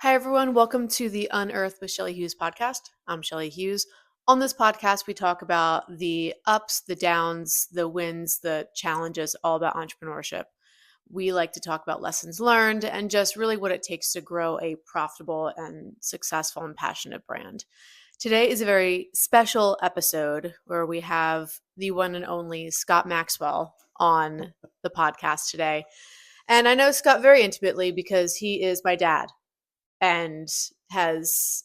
Hi, everyone. Welcome to the Unearthed with Shelly Hughes podcast. I'm Shelly Hughes. On this podcast, we talk about the ups, the downs, the wins, the challenges, all about entrepreneurship. We like to talk about lessons learned and just really what it takes to grow a profitable and successful and passionate brand. Today is a very special episode where we have the one and only Scott Maxwell on the podcast today. And I know Scott very intimately because he is my dad and has,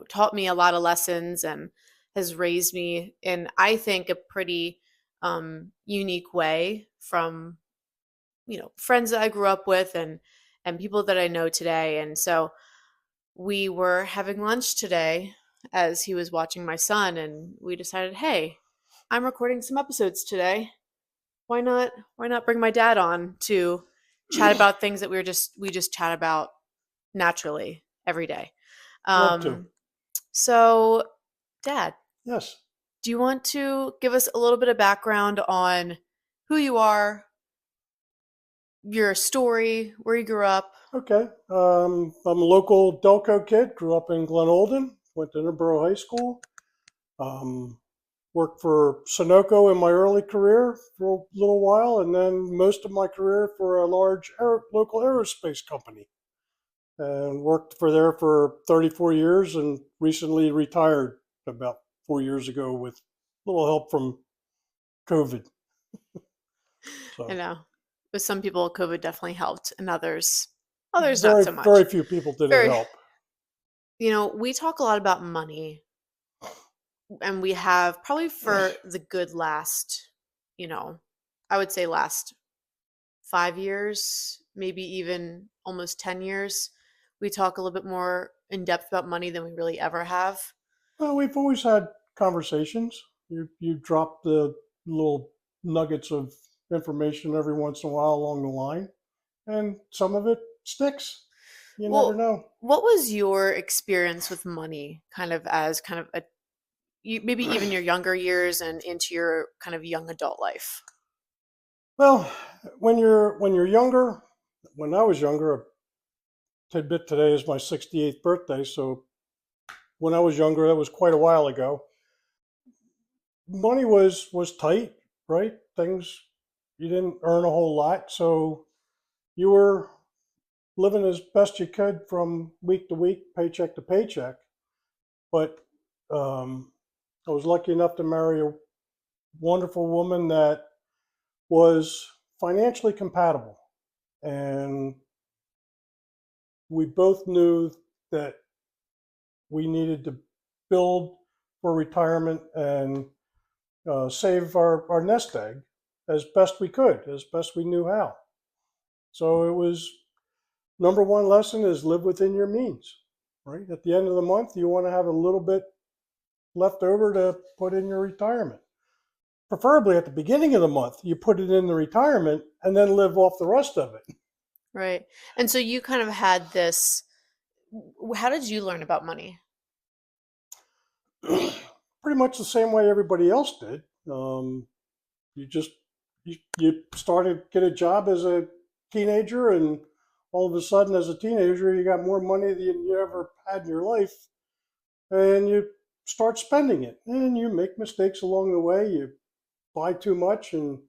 taught me a lot of lessons and has raised me in, I think, a pretty unique way from, friends that I grew up with and people that I know today. And so we were having lunch today as he was watching my son, and we decided, hey, I'm recording some episodes today. Why not bring my dad on to chat about things that we just chat about naturally every day. Love to. So, Dad, Yes. do you want to give us a little bit of background on who you are, your story, where you grew up? Okay. I'm a local Delco kid. Grew up in Glen Olden. Went to Interboro High School. Um, Worked for Sunoco in my early career for a little while, and then most of my career for a large local aerospace company. And worked there for 34 years, and recently retired about 4 years ago with a little help from COVID. I So know with some people, COVID definitely helped, and others not very, so much. very few people did it Very, help. we talk a lot about money, and we have probably for the good last, you know, I would say last 5 years, maybe even almost 10 years. We talk a little bit more in depth about money than we really ever have. Well, we've always had conversations. You drop the little nuggets of information every once in a while along the line, and some of it sticks. You never Well, know. what was your experience with money kind of as kind of maybe even your younger years and into your kind of young adult life? Well, when you're younger, when I was younger, a tidbit today is my 68th birthday. So when I was younger, that was quite a while ago. Money was tight, right? Things you didn't earn a whole lot, so you were living as best you could from week to week, paycheck to paycheck. But um, I was lucky enough to marry a wonderful woman that was financially compatible. And we both knew that we needed to build for retirement and save our nest egg as best we could, as best we knew how. So it was number one lesson is live within your means, right? At the end of the month, you want to have a little bit left over to put in your retirement. Preferably at the beginning of the month, you put it in the retirement and then live off the rest of it. Right. And so you kind of had this, how did you learn about money? Pretty much the same way everybody else did. You just you started get a job as a teenager, and all of a sudden, as a teenager, you got more money than you ever had in your life, and you start spending it, and you make mistakes along the way. You buy too much, and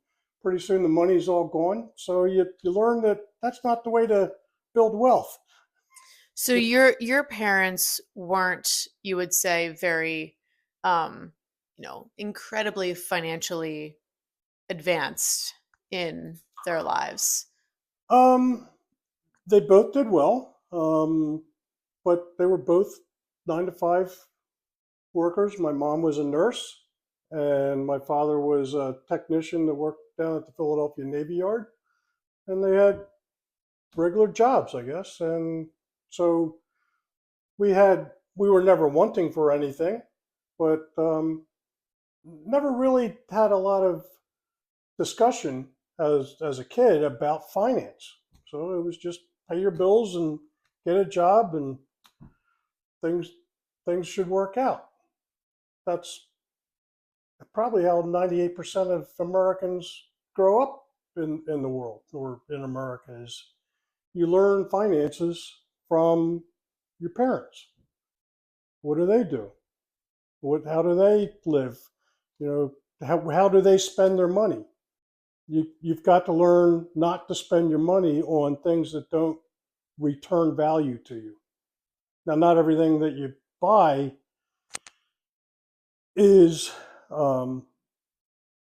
pretty soon the money's all gone. So you learn that that's not the way to build wealth. So your parents weren't, you would say, very um, incredibly financially advanced in their lives. Um, they both did well, but they were both 9 to 5 workers. My mom was a nurse, and my father was a technician that worked down at the Philadelphia Navy Yard. And they had regular jobs, I guess. And so we were never wanting for anything, but never really had a lot of discussion as a kid about finance. So it was just pay your bills and get a job, and things things should work out. That's probably how 98% of Americans grow up in the world or in America is you learn finances from your parents. What do they do? How do they live? You know, how do they spend their money? You've got to learn not to spend your money on things that don't return value to you. Now, not everything that you buy is, um,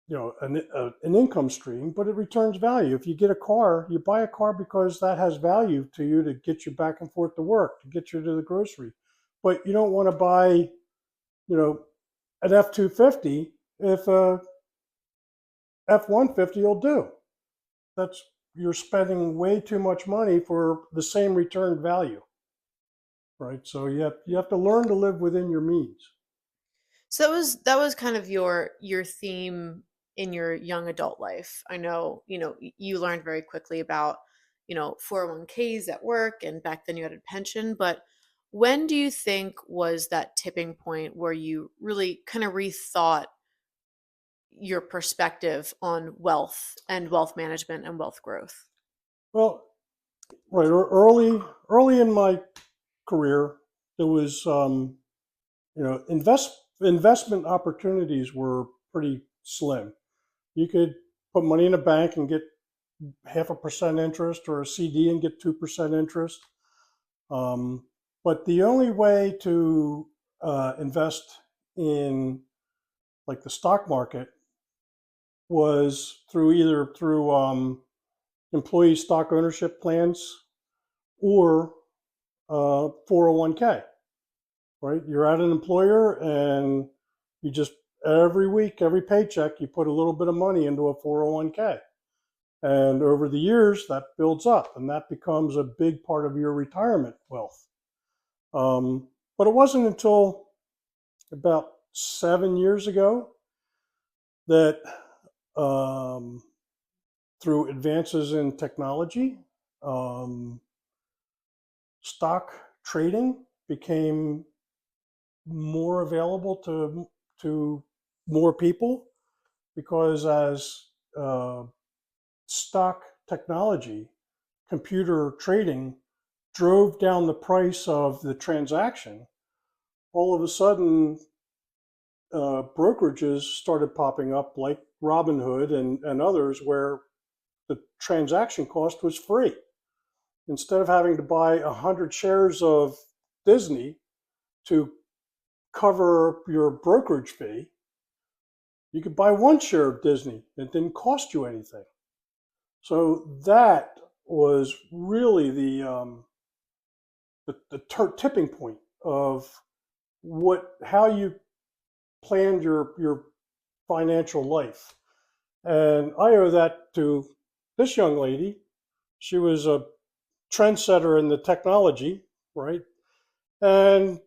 an income stream, but it returns value. If you get a car, you buy a car because that has value to you to get you back and forth to work, to get you to the grocery. But you don't want to buy, an F-250 if a F-150 will do. That's You're spending way too much money for the same return value, right? So you have to learn to live within your means. So that was kind of your theme in your young adult life. I know, you learned very quickly about, 401ks at work, and back then you had a pension, but when do you think was that tipping point where you really kind of rethought your perspective on wealth and wealth management and wealth growth? Well, right, early in my career, there was, investment opportunities were pretty slim. You could put money in a bank and get 0.5% interest, or a CD and get 2% interest. But the only way to invest in, like, the stock market was through employee stock ownership plans, or 401k. Right? You're at an employer, and you just, every week, every paycheck, you put a little bit of money into a 401k. And over the years, that builds up, and that becomes a big part of your retirement wealth. But it wasn't until about 7 years ago that, through advances in technology, um, stock trading became more available to more people, because as stock technology, computer trading, drove down the price of the transaction, all of a sudden, brokerages started popping up, like Robinhood and others, where the transaction cost was free. Instead of having to buy 100 shares of Disney to cover your brokerage fee, you could buy one share of Disney. It didn't cost you anything. So that was really the tipping point of how you planned your financial life. And I owe that to this young lady. She was a trendsetter in the technology, right? And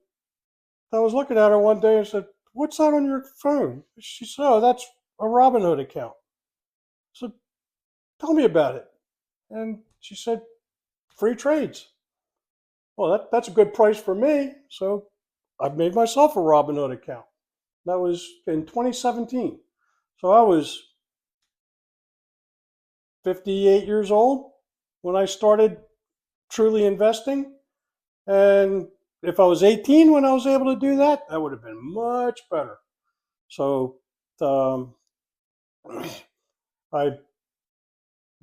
I was looking at her one day and said, "What's that on your phone?" She said, "Oh, that's a Robinhood account." I said, "Tell me about it." And she said, "Free trades." Well, that's a good price for me. So I made myself a Robinhood account. That was in 2017. So I was 58 years old when I started truly investing. And if I was 18 when I was able to do that, that would have been much better. So, um, I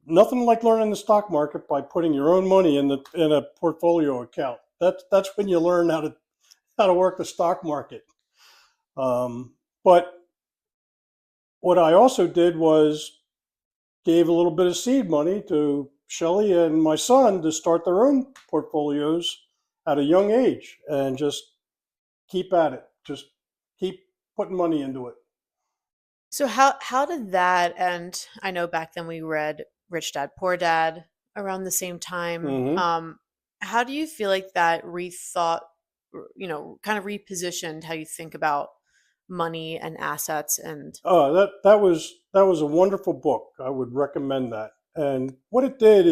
nothing like learning the stock market by putting your own money in a portfolio account. That's when you learn how to work the stock market. But what I also did was gave a little bit of seed money to Shelly and my son to start their own portfolios at a young age, and just keep at it. Just keep putting money into it. So how did that, and I know back then we read Rich Dad Poor Dad around the same time. Mm-hmm. How do you feel like that rethought, kind of repositioned how you think about money and assets and That was a wonderful book. I would recommend that. And what it did,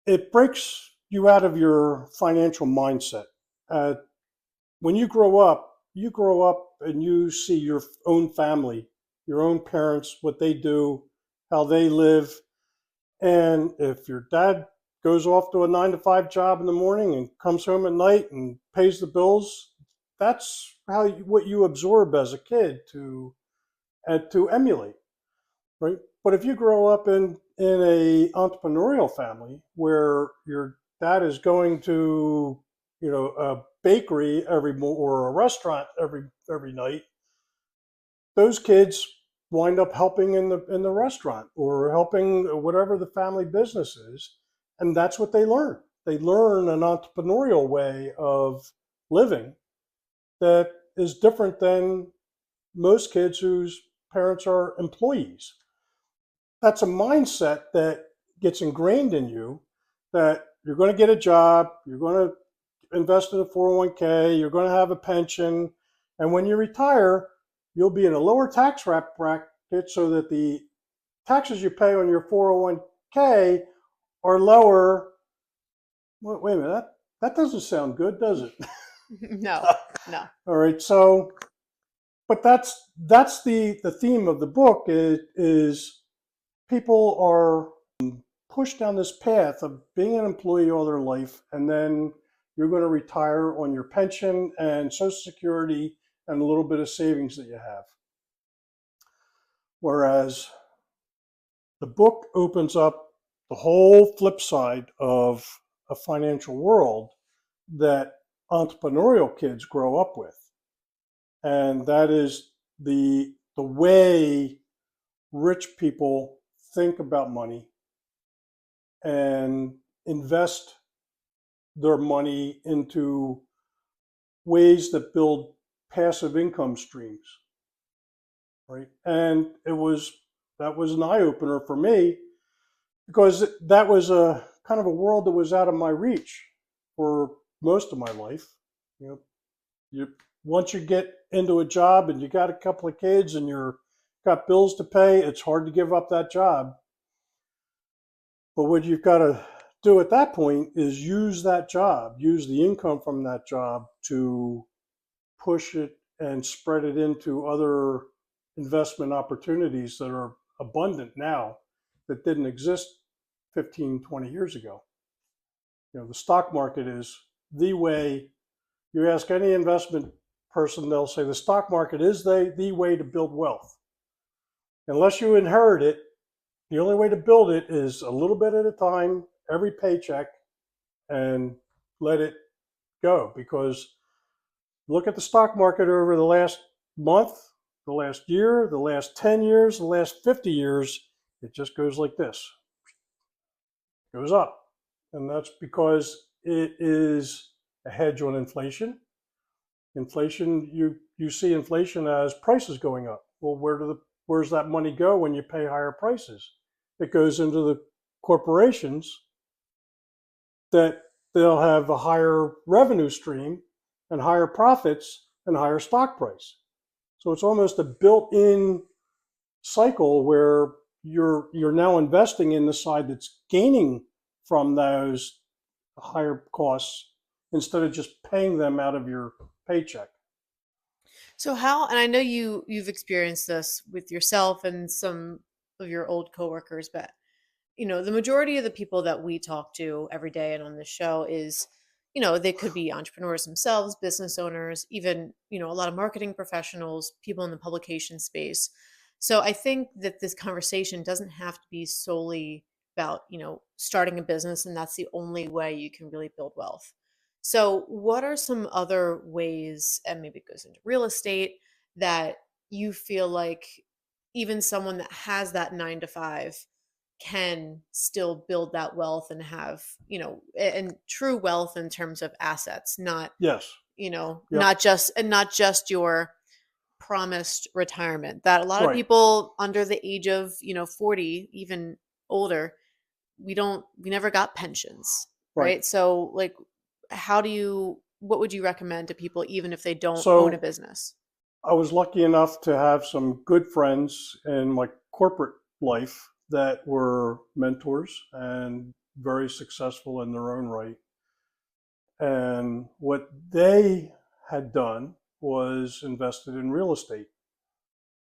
it breaks you out of your financial mindset. Uh, when you grow up and you see your own family, your own parents, what they do, how they live. And if your dad goes off to a 9 to 5 job in the morning and comes home at night and pays the bills. That's what you absorb as a kid to emulate, right? But if you grow up in a entrepreneurial family where your dad is going to, a bakery or a restaurant every night, those kids wind up helping in the restaurant or helping whatever the family business is, and that's what they learn. They learn an entrepreneurial way of living that is different than most kids whose parents are employees. That's a mindset that gets ingrained in you, that you're going to get a job, you're going to invest in a 401k, you're going to have a pension, and when you retire, you'll be in a lower tax bracket so that the taxes you pay on your 401k are lower. Wait a minute, that doesn't sound good, does it? No, no. All right, so, but that's the theme of the book is people are pushed down this path of being an employee all their life, and then you're going to retire on your pension and Social Security and a little bit of savings that you have. Whereas the book opens up the whole flip side of a financial world that entrepreneurial kids grow up with. And that is the way rich people think about money and invest their money into ways that build passive income streams, right? And that was an eye-opener for me, because that was a kind of a world that was out of my reach for most of my life. You know, once you get into a job and you got a couple of kids and you're got bills to pay, it's hard to give up that job. But what you've got to do at that point is use that job, use the income from that job to push it and spread it into other investment opportunities that are abundant now that didn't exist 15, 20 years ago. The stock market is the way. You ask any investment person, they'll say the stock market is the way to build wealth. Unless you inherit it, the only way to build it is a little bit at a time, every paycheck, and let it go. Because look at the stock market over the last month, the last year, the last 10 years, the last 50 years, it just goes like this. It goes up. And that's because it is a hedge on inflation. Inflation, you see inflation as prices going up. Well, where's that money go when you pay higher prices? It goes into the corporations that they'll have a higher revenue stream and higher profits and higher stock price. So it's almost a built-in cycle where you're now investing in the side that's gaining from those higher costs instead of just paying them out of your paycheck. So how, and I know you've experienced this with yourself and some of your old coworkers, but the majority of the people that we talk to every day and on this show is, they could be entrepreneurs themselves, business owners, even, a lot of marketing professionals, people in the publication space. So I think that this conversation doesn't have to be solely about, starting a business and that's the only way you can really build wealth. So what are some other ways, and maybe it goes into real estate, that you feel like even someone that has that 9 to 5 can still build that wealth and have, and true wealth in terms of assets, not, Yes. Yep. not just your promised retirement, that a lot of Right. people under the age of, 40, even older, we never got pensions. Right. So like, what would you recommend to people, even if they don't own a business? I was lucky enough to have some good friends in my corporate life that were mentors and very successful in their own right. And what they had done was invested in real estate.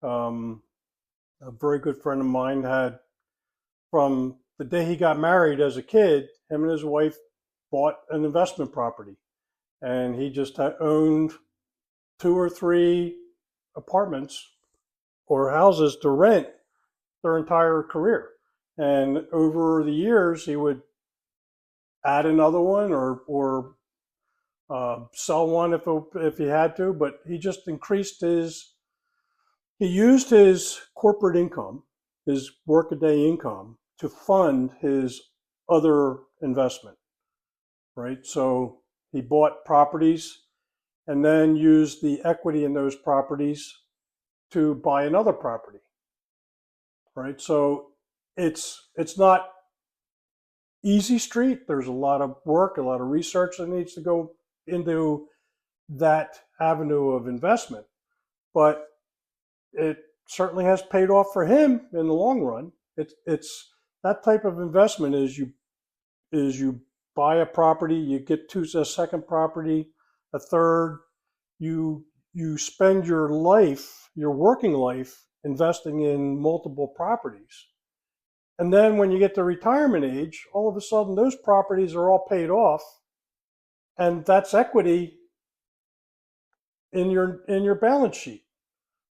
A very good friend of mine had, from the day he got married as a kid, him and his wife bought an investment property, and he just owned 2 or 3 apartments or houses to rent their entire career. And over the years, he would add another one or sell one if he had to, but he just increased he used his corporate income, his workaday income, to fund his other investment, right? So he bought properties and then used the equity in those properties to buy another property, right? So it's not easy street. There's a lot of work, a lot of research that needs to go into that avenue of investment, but it certainly has paid off for him in the long run. It's that type of investment is you buy a property, you get to a second property, a third. You spend your life, your working life, investing in multiple properties. And then when you get to retirement age, all of a sudden those properties are all paid off, and that's equity in your balance sheet,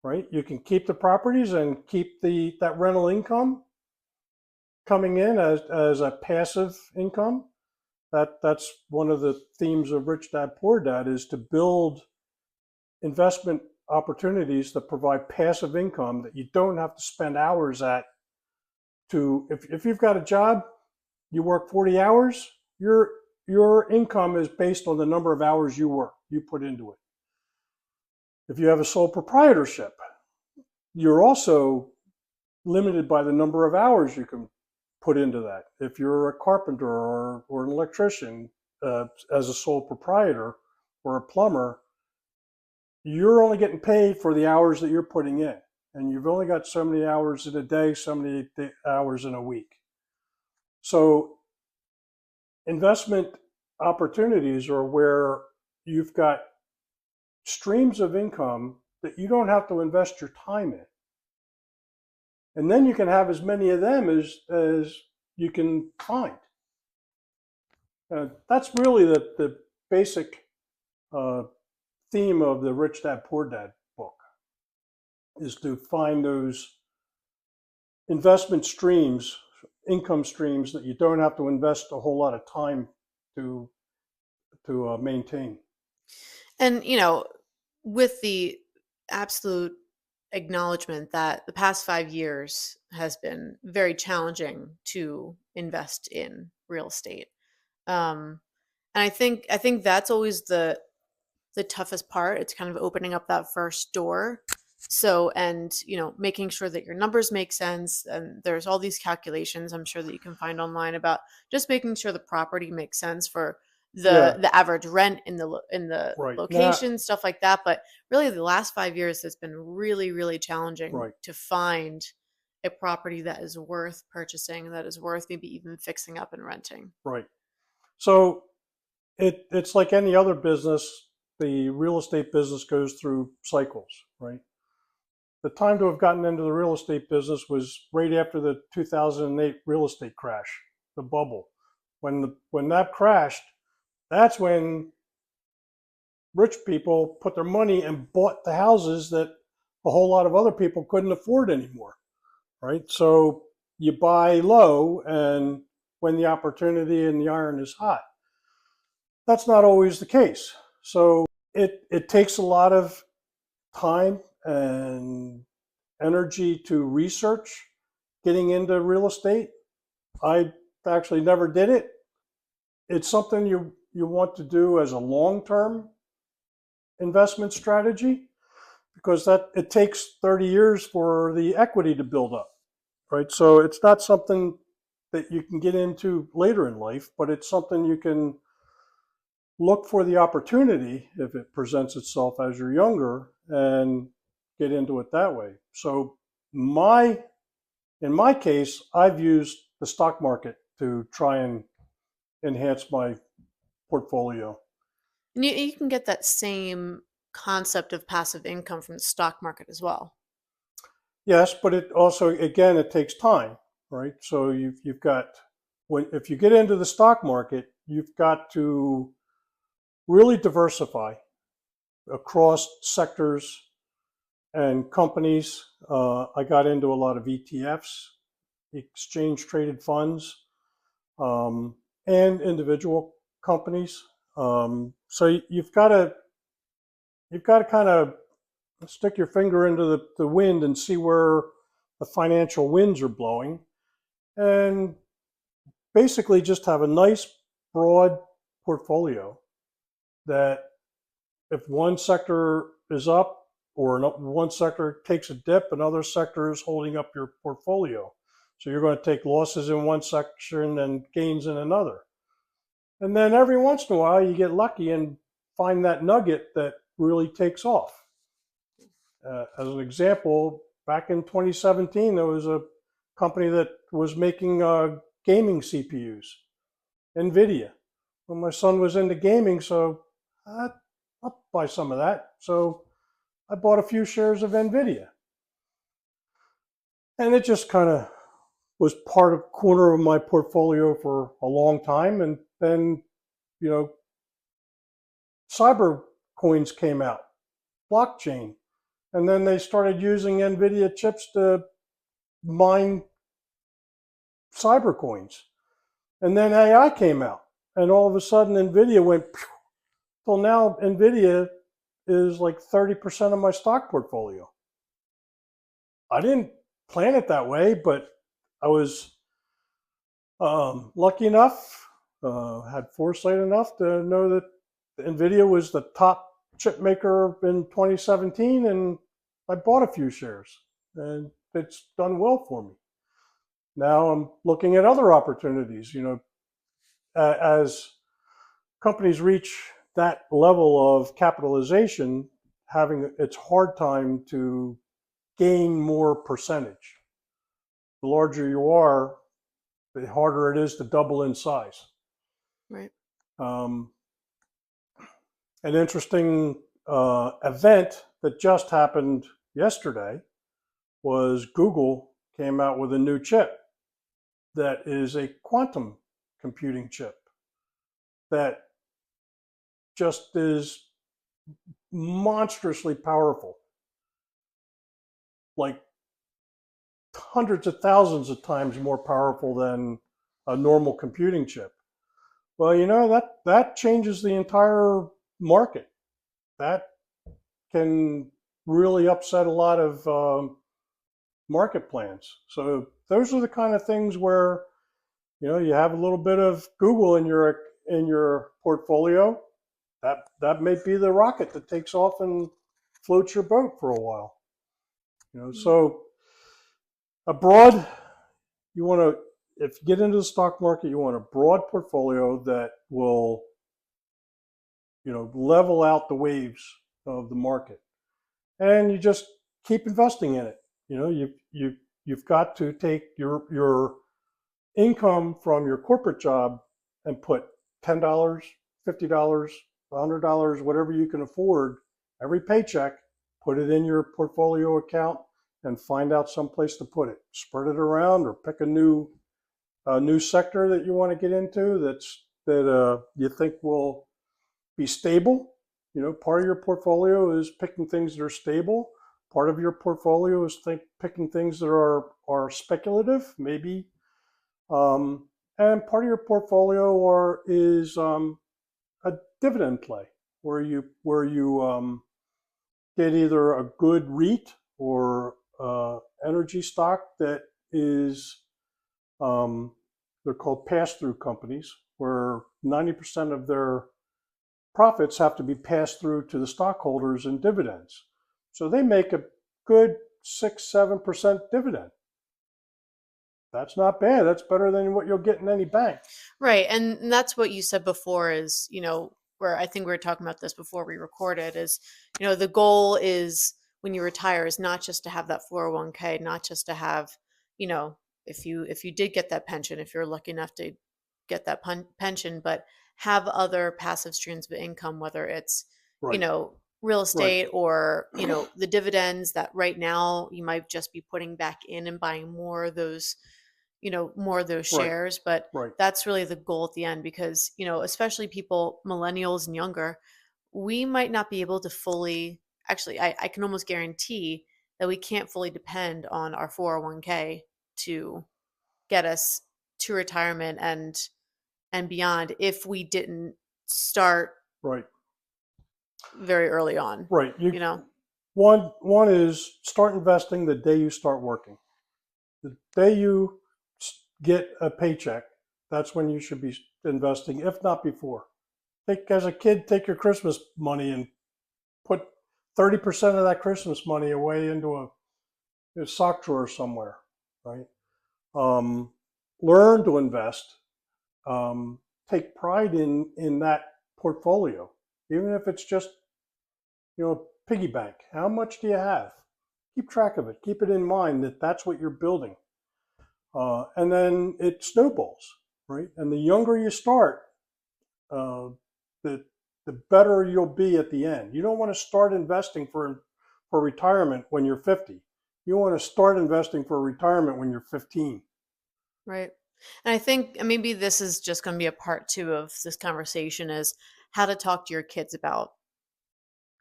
right? You can keep the properties and keep that rental income coming in as a passive income. That's one of the themes of Rich Dad Poor Dad, is to build investment opportunities that provide passive income that you don't have to spend hours at. If you've got a job, you work 40 hours, your income is based on the number of hours you put into it. If you have a sole proprietorship, you're also limited by the number of hours you can put into that. If you're a carpenter or an electrician, as a sole proprietor or a plumber, you're only getting paid for the hours that you're putting in. And you've only got so many hours in a day, so many hours in a week. So investment opportunities are where you've got streams of income that you don't have to invest your time in. And then you can have as many of them as you can find. That's really the basic theme of the Rich Dad Poor Dad book, is to find those investment streams, income streams that you don't have to invest a whole lot of time to maintain. And, with the absolute acknowledgement that the past 5 years has been very challenging to invest in real estate. And I think that's always the toughest part. It's kind of opening up that first door. So, and making sure that your numbers make sense. And there's all these calculations I'm sure that you can find online about just making sure the property makes sense for Yeah, the average rent in the right. Now, location, stuff like that. But really, the last 5 years has been really, really challenging right, to find a property that is worth purchasing, that is worth maybe even fixing up and renting. right. So it's like any other business. The real estate business goes through cycles, right? The time to have gotten into the real estate business was right after the 2008 real estate crash, the bubble. When that crashed, that's when rich people put their money and bought the houses that a whole lot of other people couldn't afford anymore, right? So you buy low, and when the opportunity and the iron is hot. That's not always the case. So it takes a lot of time and energy to research getting into real estate. I actually never did it. It's something you want to do as a long-term investment strategy, because it takes 30 years for the equity to build up, right? So it's not something that you can get into later in life, but it's something you can look for the opportunity if it presents itself as you're younger and get into it that way. So in my case, I've used the stock market to try and enhance my portfolio. And you can get that same concept of passive income from the stock market as well. Yes, but it also, again, it takes time. right? So you've got, if you get into the stock market, you've got to really diversify across sectors and companies. I got into a lot of ETFs, exchange traded funds, um, and individual companies. So you've got to kind of stick your finger into the wind and see where the financial winds are blowing, and basically just have a nice broad portfolio that if one sector is up or one sector takes a dip, another sector is holding up your portfolio. So you're going to take losses in one section and gains in another. And then every once in a while, you get lucky and find that nugget that really takes off. As an example, back in 2017, there was a company that was making gaming CPUs, NVIDIA. Well, my son was into gaming, so I'll buy some of that. So I bought a few shares of NVIDIA. And it just kind of was part of corner of my portfolio for a long time. And then, you know, cyber coins came out, blockchain. And then they started using NVIDIA chips to mine cyber coins. And then AI came out. And all of a sudden, NVIDIA went, till now, NVIDIA is like 30% of my stock portfolio. I didn't plan it that way, but I was lucky enough, had foresight enough to know that NVIDIA was the top chip maker in 2017, and I bought a few shares, and it's done well for me. Now I'm looking at other opportunities. You know, as companies reach that level of capitalization, having it's hard time to gain more percentage. The larger you are, the harder it is to double in size. Right. Um, an interesting event that just happened yesterday was Google came out with a new chip that is a quantum computing chip that just is monstrously powerful, like hundreds of thousands of times more powerful than a normal computing chip. Well, you know, that changes the entire market. That can really upset a lot of market plans. So those are the kind of things where, you know, you have a little bit of Google in your portfolio. That may be the rocket that takes off and floats your boat for a while. You know, so a broad, you want to, if you get into the stock market, you want a broad portfolio that will, you know, level out the waves of the market, and you just keep investing in it. You know, you've got to take your income from your corporate job and put $10, $50, $100, whatever you can afford every paycheck, put it in your portfolio account, and find out some place to put it. Spread it around, or pick a new sector that you want to get into that you think will be stable. You know, part of your portfolio is picking things that are stable. Part of your portfolio is picking things that are speculative, maybe, and part of your portfolio is a dividend play, where you get either a good REIT or energy stock that is, they're called pass-through companies, where 90% of their profits have to be passed through to the stockholders in dividends. So they make a good 6-7% dividend. That's not bad. That's better than what you'll get in any bank. Right. And that's what you said before is, you know, where I think we were talking about this before we recorded is, you know, the goal is when you retire is not just to have that 401k, not just to have, you know, if you did get that pension, if you're lucky enough to get that pension, but have other passive streams of income, whether it's, you Right. know, real Right. estate or, you know, the dividends that right now you might just be putting back in and buying more of those, more of those Right. shares, but Right. that's really the goal at the end because, especially people, millennials and younger, we might not be able to fully, actually, I can almost guarantee that we can't fully depend on our 401k to get us to retirement and beyond if we didn't start Right. very early on, Right. you know? One is start investing the day you start working. The day you get a paycheck, that's when you should be investing, if not before. As a kid, take your Christmas money and put 30% of that Christmas money away into a sock drawer somewhere, right? Um, Learn to invest. Um, Take pride in that portfolio, even if it's just piggy bank. How much do you have? Keep track of it. Keep it in mind that that's what you're building, and then it snowballs, right? And the younger you start, uh, the the better you'll be at the end. You don't want to start investing for retirement when you're 50. You want to start investing for retirement when you're 15. Right. And I think maybe this is just going to be a part two of this conversation is how to talk to your kids about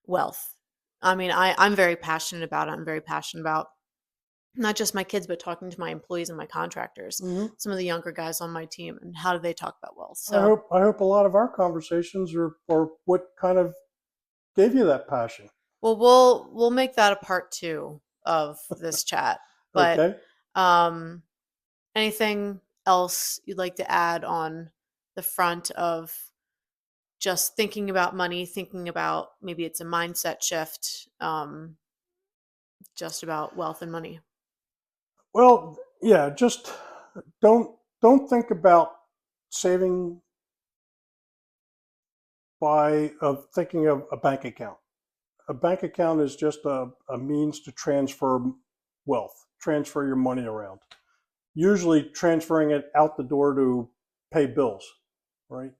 wealth. I mean, I'm very passionate about it. I'm very passionate about not just my kids, but talking to my employees and my contractors, Hmm. some of the younger guys on my team, and how do they talk about wealth? I So, hope I hope a lot of our conversations are what kind of gave you that passion. well, we'll make that a part two of this chat. But Okay. um, anything else you'd like to add on the front of just thinking about money, thinking about maybe it's a mindset shift, just about wealth and money? Well, yeah, just don't think about saving by of thinking of a bank account. A bank account is just a means to transfer wealth, transfer your money around. Usually transferring it out the door to pay bills, right?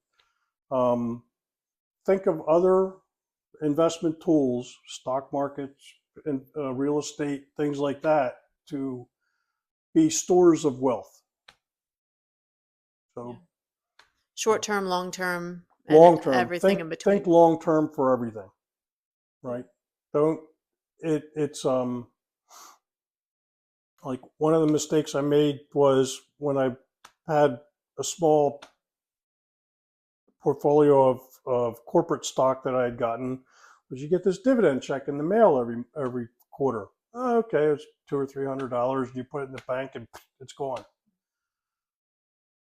Um, think of other investment tools, stock markets, and real estate, things like that, to be stores of wealth. Yeah. So Short term, long term, and long term, everything think in think between. long term for everything, Yeah. right? Don't it's like one of the mistakes I made was when I had a small portfolio of corporate stock that I had gotten, was you get this dividend check in the mail every quarter. Oh, okay, it's $200 or $300, and you put it in the bank and it's gone.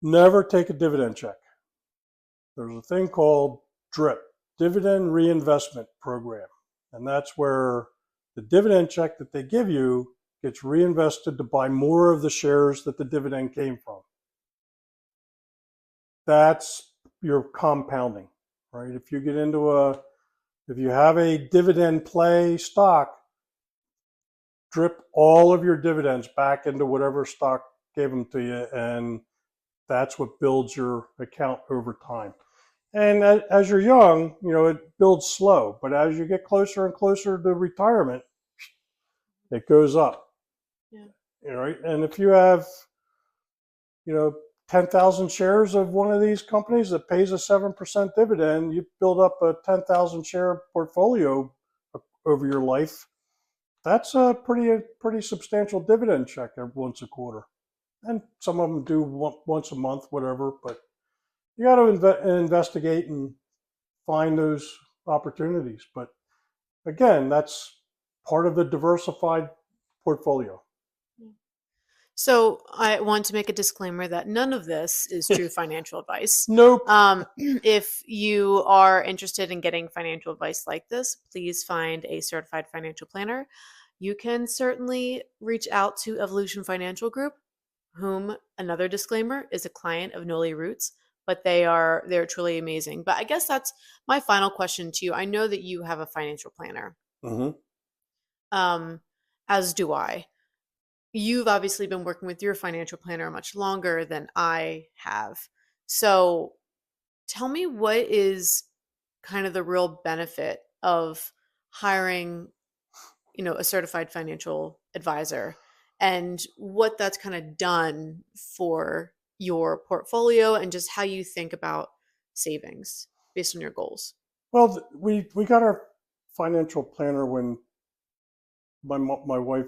Never take a dividend check. There's a thing called DRIP, Dividend Reinvestment Program, and that's where the dividend check that they give you gets reinvested to buy more of the shares that the dividend came from. That's your compounding, right? If you have a dividend play stock, drip all of your dividends back into whatever stock gave them to you, and that's what builds your account over time. And as you're young, it builds slow, but as you get closer and closer to retirement, it goes up. Yeah. Right? And if you have, you know, 10,000 shares of one of these companies that pays a 7% dividend, you build up a 10,000 share portfolio over your life. That's a pretty substantial dividend check once a quarter. And some of them do once a month, whatever. But you got to investigate and find those opportunities. But again, that's part of the diversified portfolio. So I want to make a disclaimer that none of this is true financial advice. Nope. If you are interested in getting financial advice like this, please find a certified financial planner. You can certainly reach out to Evolution Financial Group, whom, another disclaimer, is a client of Nolia Roots, but they're truly amazing. But I guess that's my final question to you. I know that you have a financial planner, Mm-hmm. um, as do I. You've obviously been working with your financial planner much longer than I have. So tell me, what is kind of the real benefit of hiring, a certified financial advisor? and what that's kind of done for your portfolio and just how you think about savings based on your goals. Well, we got our financial planner when my wife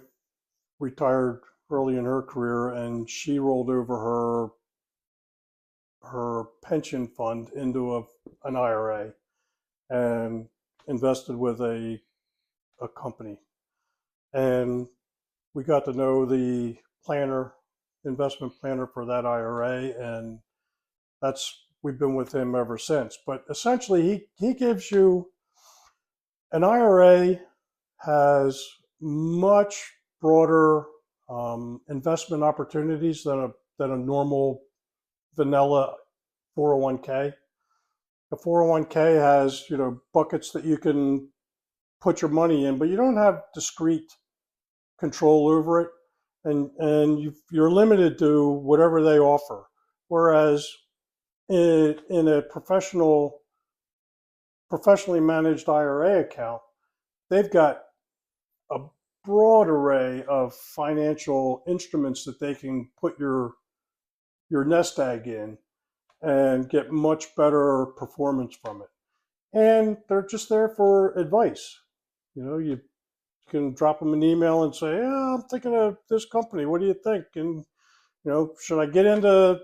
retired early in her career, and she rolled over her pension fund into an IRA and invested with a company. And we got to know the investment planner for that IRA, and we've been with him ever since. But essentially, he gives you an IRA has much broader investment opportunities than a normal vanilla 401k. The 401k has, buckets that you can put your money in, but you don't have discrete control over it, and you're limited to whatever they offer. Whereas in a professionally managed IRA account, they've got a broad array of financial instruments that they can put your nest egg in and get much better performance from it. And they're just there for advice. You can drop them an email and say, "Yeah, I'm thinking of this company. What do you think? And should I get into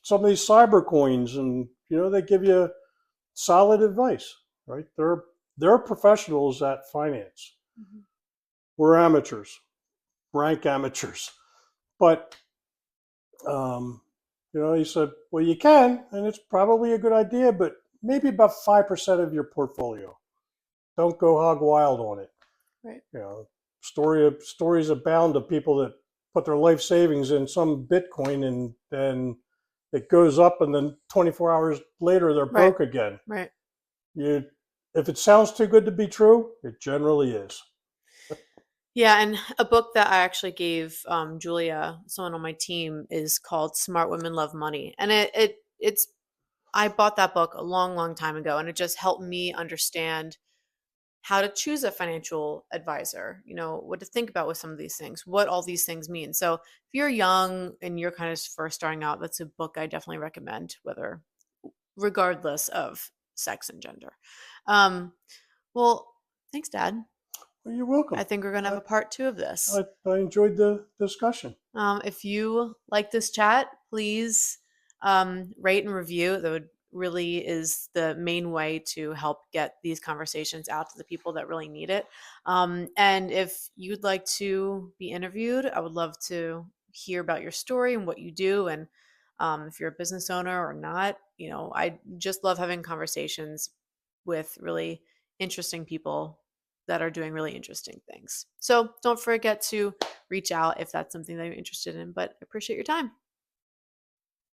some of these cyber coins?" And they give you solid advice, right? They're professionals at finance. Mm-hmm. We're amateurs, rank amateurs. But he said, "Well, you can, and it's probably a good idea, but maybe about 5% of your portfolio. Don't go hog wild on it." Right. Stories abound of people that put their life savings in some Bitcoin, and then it goes up, and then 24 hours later they're broke again. Right. If it sounds too good to be true, it generally is. Yeah, and a book that I actually gave Julia, someone on my team, is called "Smart Women Love Money," and it's I bought that book a long, long time ago, and it just helped me understand how to choose a financial advisor, what to think about with some of these things, what all these things mean. So if you're young and you're kind of first starting out, that's a book I definitely recommend, regardless of sex and gender. Well, thanks, Dad. Well, you're welcome. I think we're going to have a part 2 of this. I enjoyed the discussion. If you like this chat, please rate and review. That would really is the main way to help get these conversations out to the people that really need it. And if you'd like to be interviewed, I would love to hear about your story and what you do. And if you're a business owner or not, I just love having conversations with really interesting people that are doing really interesting things. So don't forget to reach out if that's something that you're interested in, but I appreciate your time.